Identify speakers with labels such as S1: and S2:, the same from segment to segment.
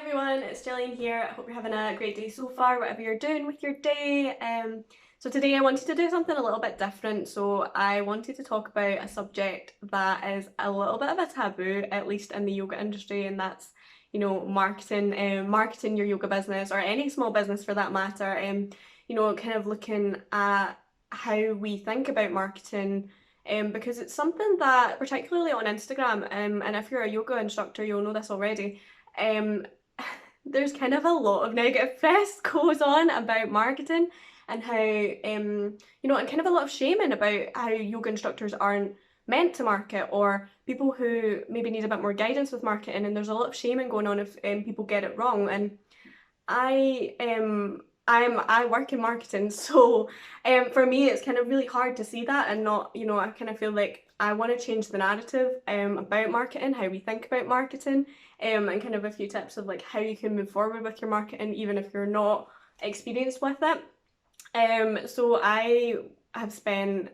S1: everyone, it's Jillian here. I hope you're having a great day so far, whatever you're doing with your day. So today I wanted to do something a little bit different. So I wanted to talk about a subject that is a little bit of a taboo, at least in the yoga industry, and that's, marketing your yoga business or any small business for that matter. Kind of looking at how we think about marketing. Because it's something that, particularly on Instagram, and if you're a yoga instructor, you'll know this already, um, there's kind of a lot of negative press goes on about marketing and how, and kind of a lot of shaming about how yoga instructors aren't meant to market, or people who maybe need a bit more guidance with marketing, and there's a lot of shaming going on if people get it wrong. And I work in marketing, so for me it's kind of really hard to see that and not, I kind of feel like I want to change the narrative about marketing, how we think about marketing, and kind of a few tips of like how you can move forward with your marketing even if you're not experienced with it. So I have spent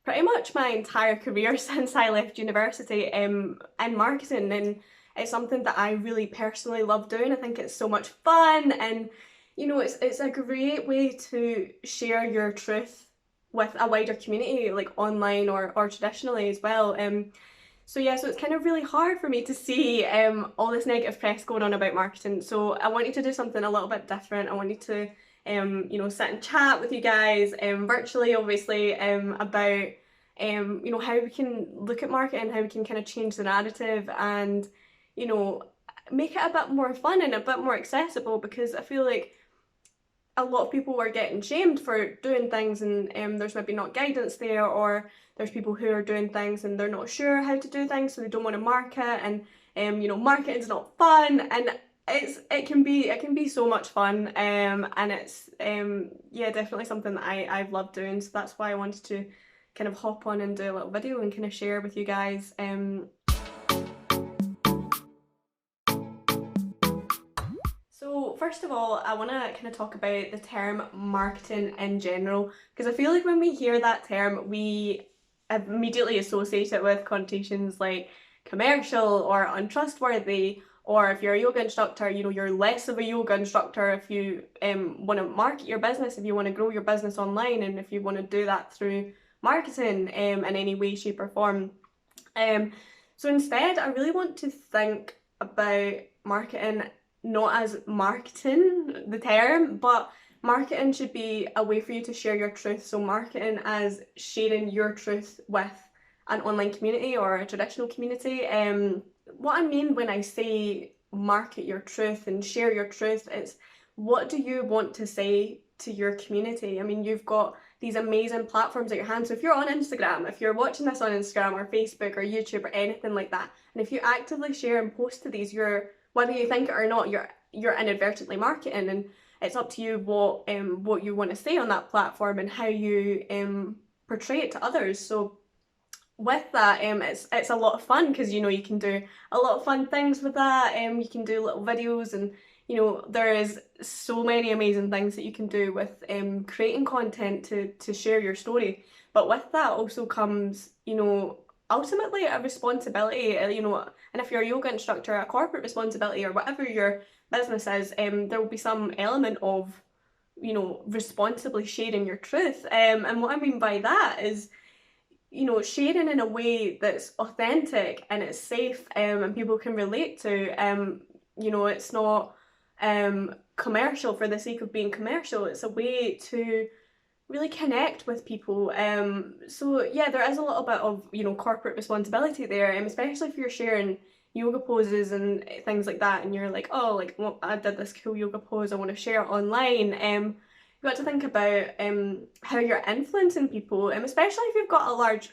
S1: pretty much my entire career since I left university in marketing, and it's something that I really personally love doing. I think it's so much fun, and it's a great way to share your truth with a wider community, like online or traditionally as well. So it's kind of really hard for me to see all this negative press going on about marketing. So I wanted to do something a little bit different. I wanted to sit and chat with you guys virtually, obviously, about how we can look at marketing, how we can kind of change the narrative, and make it a bit more fun and a bit more accessible, because I feel like a lot of people are getting shamed for doing things, and there's maybe not guidance there, or there's people who are doing things and they're not sure how to do things, so they don't want to market, and marketing's not fun, and it can be so much fun, and it's definitely something that I've loved doing. So that's why I wanted to kind of hop on and do a little video and kind of share with you guys. So first of all, I want to kind of talk about the term marketing in general, because I feel like when we hear that term, we immediately associate it with connotations like commercial or untrustworthy, or if you're a yoga instructor, you're less of a yoga instructor if you want to market your business, if you want to grow your business online, and if you want to do that through marketing in any way, shape or form. So instead, I really want to think about marketing not as marketing, the term, but marketing should be a way for you to share your truth. So marketing as sharing your truth with an online community or a traditional community. What I mean when I say market your truth and share your truth is, what do you want to say to your community? I mean, you've got these amazing platforms at your hand. So if you're on Instagram, if you're watching this on Instagram or Facebook or YouTube or anything like that, and if you actively share and post to these, whether you think it or not, you're inadvertently marketing, and it's up to you what you want to say on that platform and how you portray it to others. So with that, it's a lot of fun, because you can do a lot of fun things with that. You can do little videos, and there is so many amazing things that you can do with creating content to share your story. But with that also comes ultimately a responsibility, and if you're a yoga instructor, a corporate responsibility, or whatever your business is, there will be some element of responsibly sharing your truth. And what I mean by that is sharing in a way that's authentic and it's safe, and people can relate to. It's not commercial for the sake of being commercial. It's a way to really connect with people. So there is a little bit of corporate responsibility there, especially if you're sharing yoga poses and things like that, and you're like, oh, like, well, I did this cool yoga pose, I want to share it online. You got to think about how you're influencing people, especially if you've got a large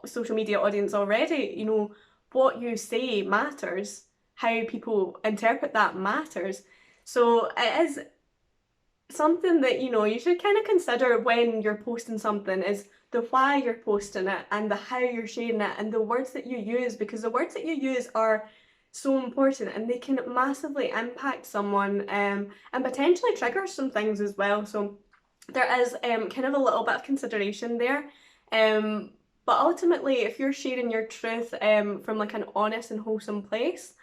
S1: social media audience already. What you say matters, how people interpret that matters. So it is something that you should kind of consider when you're posting something, is the why you're posting it and the how you're sharing it and the words that you use, because the words that you use are so important, and they can massively impact someone, and potentially trigger some things as well. So there is kind of a little bit of consideration there, but ultimately, if you're sharing your truth from like an honest and wholesome place,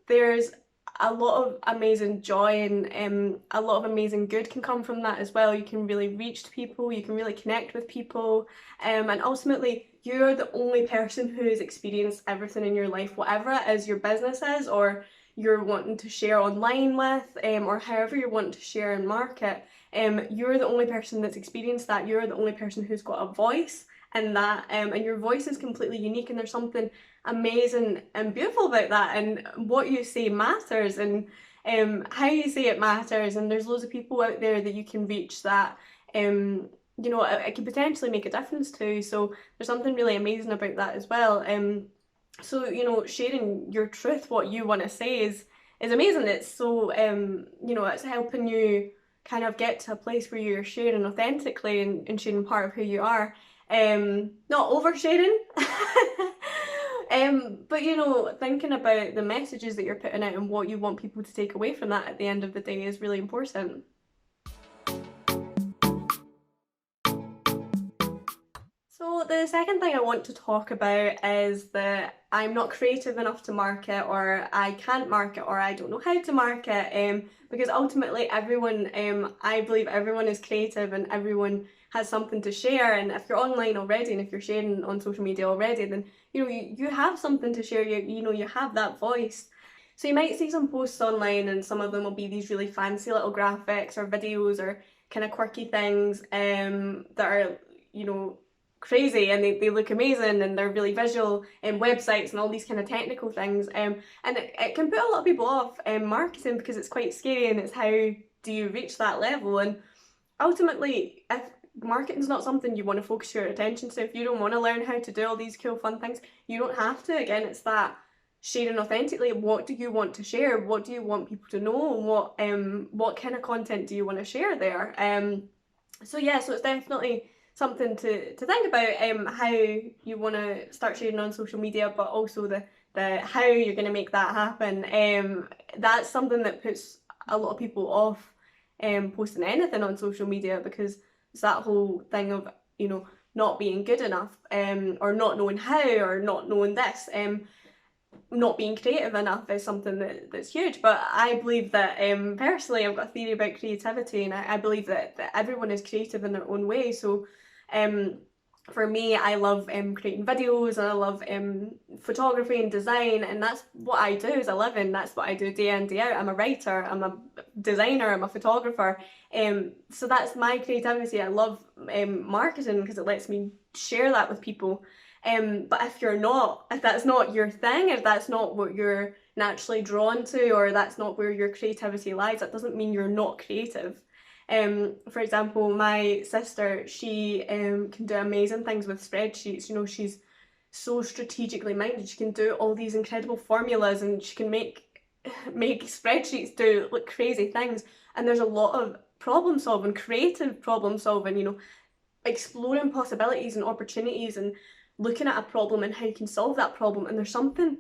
S1: there's a lot of amazing joy and a lot of amazing good can come from that as well. You can really reach people, you can really connect with people, and ultimately you're the only person who has experienced everything in your life, whatever it is your business is, or you're wanting to share online with, or however you're wanting to share and market. You're the only person that's experienced that. You're the only person who's got a voice in that, and your voice is completely unique, and there's something amazing and beautiful about that, and what you say matters, and how you say it matters, and there's loads of people out there that you can reach that you know, it could potentially make a difference to. So there's something really amazing about that as well. So you know, sharing your truth, what you want to say, is amazing. It's so you know, it's helping you kind of get to a place where you're sharing authentically and sharing part of who you are. Not oversharing. But you know, thinking about the messages that you're putting out and what you want people to take away from that at the end of the day is really important. So the second thing I want to talk about is that I'm not creative enough to market, or I can't market, or I don't know how to market, because ultimately everyone, I believe everyone is creative and everyone has something to share, and if you're online already and if you're sharing on social media already, then you know you have something to share, you know, you have that voice. So you might see some posts online and some of them will be these really fancy little graphics or videos or kind of quirky things that are, you know, crazy, and they look amazing, and they're really visual, and websites and all these kind of technical things, and it can put a lot of people off marketing, because it's quite scary, and it's how do you reach that level. And ultimately, if marketing's not something you want to focus your attention to, if you don't want to learn how to do all these cool fun things, you don't have to. Again, it's that sharing authentically. What do you want to share? What do you want people to know? What kind of content do you want to share there? So yeah, so it's definitely something to think about, how you want to start sharing on social media, but also the how you're going to make that happen. That's something that puts a lot of people off posting anything on social media, because it's that whole thing of, you know, not being good enough, or not knowing how, or not knowing this, not being creative enough is something that's huge. But I believe that, personally, I've got a theory about creativity, and I believe that everyone is creative in their own way. So for me, I love creating videos, and I love photography and design, and that's what I do as a living. That's what I do day in, day out. I'm a writer, I'm a designer, I'm a photographer, so that's my creativity. I love marketing because it lets me share that with people. But if that's not your thing, if that's not what you're naturally drawn to, or that's not where your creativity lies, that doesn't mean you're not creative. For example, my sister, she can do amazing things with spreadsheets. You know, she's so strategically minded. She can do all these incredible formulas, and she can make spreadsheets do like crazy things. And there's a lot of problem solving, creative problem solving, you know, exploring possibilities and opportunities, and looking at a problem and how you can solve that problem. And there's something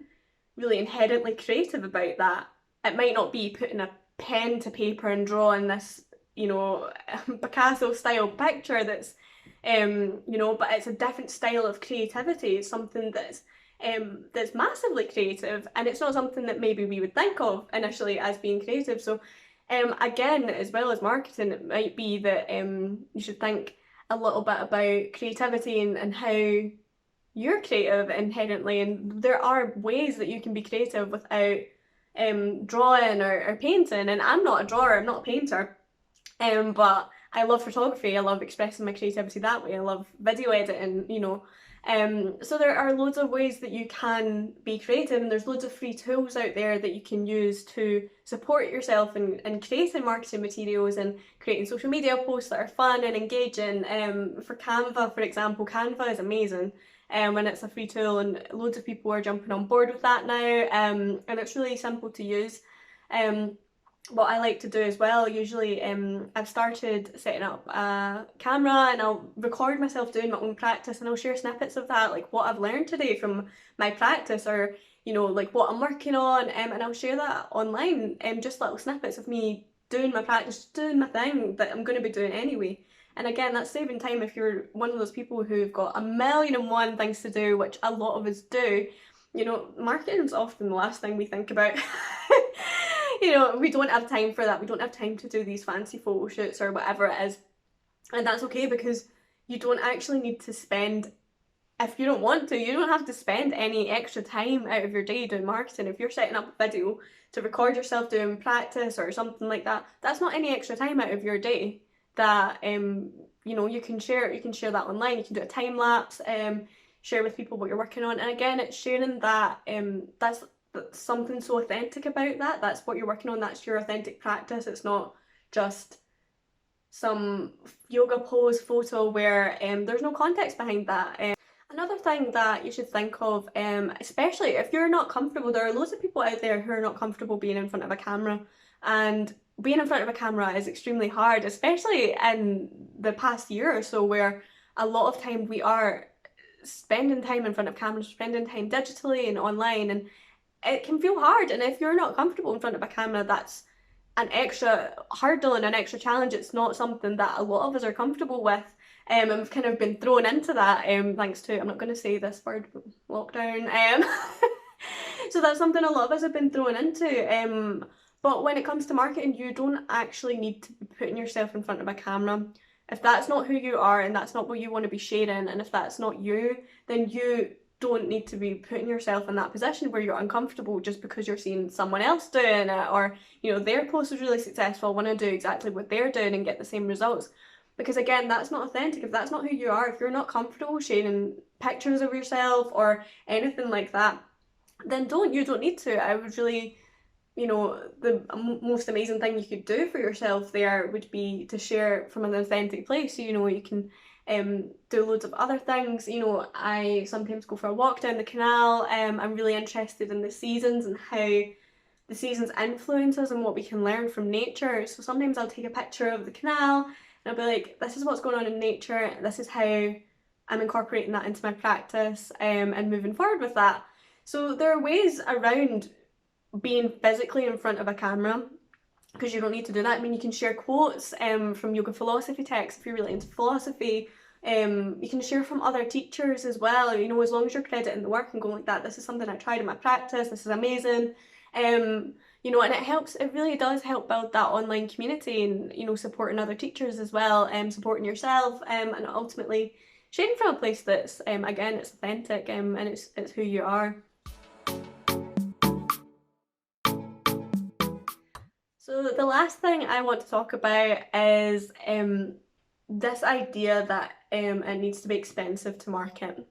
S1: really inherently creative about that. It might not be putting a pen to paper and drawing this, you know, Picasso style picture that's you know, but it's a different style of creativity. It's something that's massively creative, and it's not something that maybe we would think of initially as being creative. So again, as well as marketing, it might be that you should think a little bit about creativity and how you're creative inherently, and there are ways that you can be creative without drawing or painting. And I'm not a drawer, I'm not a painter, but I love photography. I love expressing my creativity that way. I love video editing, you know. So there are loads of ways that you can be creative, and there's loads of free tools out there that you can use to support yourself in creating marketing materials and creating social media posts that are fun and engaging. For Canva, for example, Canva is amazing. When it's a free tool, and loads of people are jumping on board with that now, and it's really simple to use. What I like to do as well, usually I've started setting up a camera, and I'll record myself doing my own practice, and I'll share snippets of that, like what I've learned today from my practice, or you know, like what I'm working on, and I'll share that online, just little snippets of me doing my practice, doing my thing that I'm going to be doing anyway. And again, that's saving time if you're one of those people who've got a million and one things to do, which a lot of us do. You know, marketing's often the last thing we think about. you know, we don't have time for that. We don't have time to do these fancy photo shoots or whatever it is. And that's okay, because you don't actually need to spend, if you don't want to, you don't have to spend any extra time out of your day doing marketing. If you're setting up a video to record yourself doing practice or something like that, that's not any extra time out of your day that you know, you can share that online. You can do a time lapse, share with people what you're working on. And again, it's sharing that that's something so authentic about that. That's what you're working on, that's your authentic practice. It's not just some yoga pose photo where there's no context behind that. Another thing that you should think of, especially if you're not comfortable, there are loads of people out there who are not comfortable being in front of a camera, and being in front of a camera is extremely hard, especially in the past year or so, where a lot of time we are spending time in front of cameras, spending time digitally and online, and it can feel hard. And if you're not comfortable in front of a camera, that's an extra hurdle and an extra challenge. It's not something that a lot of us are comfortable with. And we've kind of been thrown into that thanks to, I'm not going to say this word, lockdown. So that's something a lot of us have been thrown into. But when it comes to marketing, you don't actually need to be putting yourself in front of a camera. If that's not who you are and that's not what you want to be sharing, and if that's not you, then you don't need to be putting yourself in that position where you're uncomfortable just because you're seeing someone else doing it, or, you know, their post was really successful, want to do exactly what they're doing and get the same results. Because again, that's not authentic. If that's not who you are, if you're not comfortable sharing pictures of yourself or anything like that, then you don't need to. I would really, you know, the most amazing thing you could do for yourself there would be to share from an authentic place. You know, you can do loads of other things. You know, I sometimes go for a walk down the canal. I'm really interested in the seasons and how the seasons influence us and what we can learn from nature. So sometimes I'll take a picture of the canal and I'll be like, this is what's going on in nature, this is how I'm incorporating that into my practice and moving forward with that. So there are ways around being physically in front of a camera, because you don't need to do that. I mean, you can share quotes from yoga philosophy texts if you're really into philosophy. You can share from other teachers as well, you know, as long as you're crediting the work and going like that, this is something I tried in my practice, this is amazing. You know, and it really does help build that online community and, you know, supporting other teachers as well, supporting yourself, and ultimately sharing from a place that's, again, it's authentic, and it's who you are. So the last thing I want to talk about is this idea that it needs to be expensive to market,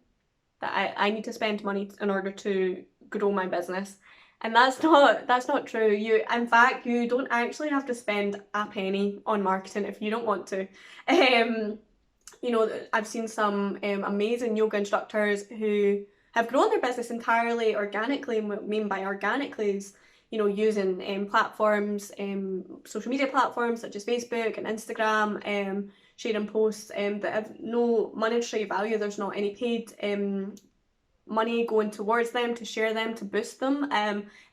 S1: that I need to spend money in order to grow my business. And that's not true. In fact, you don't actually have to spend a penny on marketing if you don't want to. You know, I've seen some amazing yoga instructors who have grown their business entirely organically. And what I mean by organically is, you know, using platforms, social media platforms such as Facebook and Instagram, sharing posts that have no monetary value. There's not any paid money going towards them to share them, to boost them.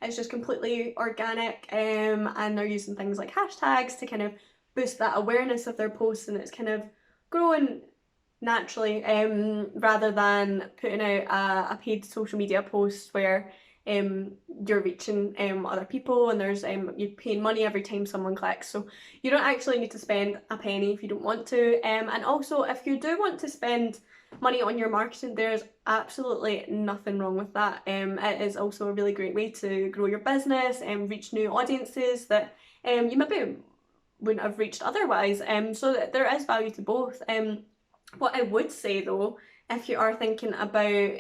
S1: It's just completely organic, and they're using things like hashtags to kind of boost that awareness of their posts, and it's kind of growing naturally, rather than putting out a paid social media post where you're reaching other people, and there's you're paying money every time someone clicks. So you don't actually need to spend a penny if you don't want to, and also if you do want to spend money on your marketing, there's absolutely nothing wrong with that. It is also a really great way to grow your business and reach new audiences that you maybe wouldn't have reached otherwise. So there is value to both. What I would say though, if you are thinking about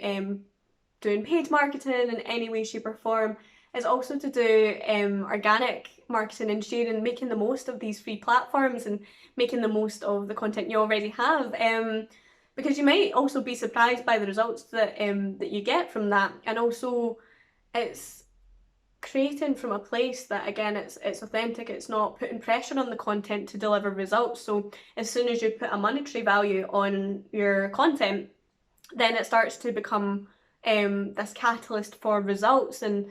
S1: doing paid marketing in any way, shape or form, is also to do organic marketing and sharing, making the most of these free platforms and making the most of the content you already have. Because you might also be surprised by the results that that you get from that. And also it's creating from a place that, again, it's authentic. It's not putting pressure on the content to deliver results. So as soon as you put a monetary value on your content, then it starts to become this catalyst for results, and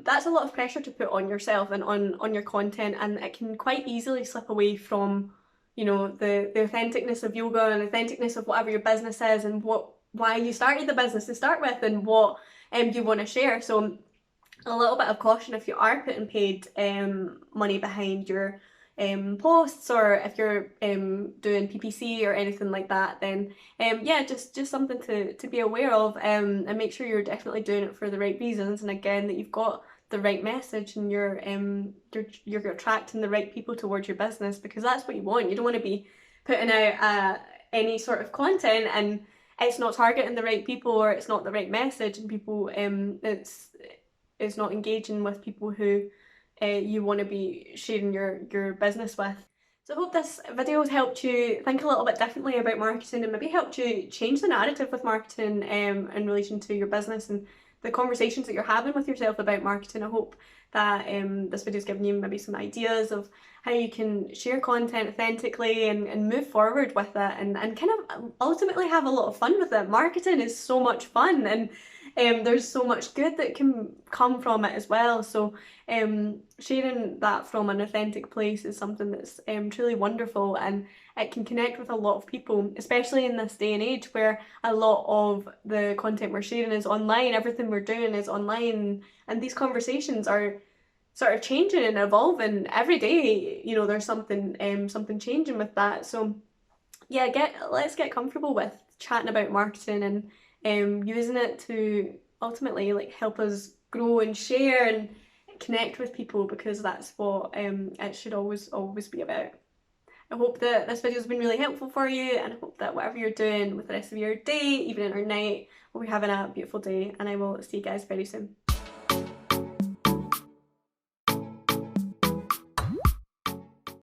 S1: that's a lot of pressure to put on yourself and on your content, and it can quite easily slip away from, you know, the authenticness of yoga and authenticness of whatever your business is, and why you started the business to start with, and what you want to share. So a little bit of caution if you are putting paid money behind your posts, or if you're doing PPC or anything like that, then yeah, just something to be aware of, and make sure you're definitely doing it for the right reasons, and again that you've got the right message, and you're attracting the right people towards your business, because that's what you want. You don't want to be putting out any sort of content and it's not targeting the right people, or it's not the right message, and people it's not engaging with people who you want to be sharing your business with. So I hope this video has helped you think a little bit differently about marketing, and maybe helped you change the narrative with marketing in relation to your business and the conversations that you're having with yourself about marketing. I hope that this video has given you maybe some ideas of how you can share content authentically and move forward with it, and kind of ultimately have a lot of fun with it. Marketing is so much fun, and there's so much good that can come from it as well. So sharing that from an authentic place is something that's truly wonderful, and it can connect with a lot of people, especially in this day and age where a lot of the content we're sharing is online. Everything we're doing is online, and these conversations are sort of changing and evolving every day. You know, there's something changing with that. So yeah, let's get comfortable with chatting about marketing, and using it to ultimately like help us grow and share and connect with people, because that's what it should always be about. I hope that this video has been really helpful for you, and I hope that whatever you're doing with the rest of your day, evening or night, will be having a beautiful day, and I will see you guys very soon.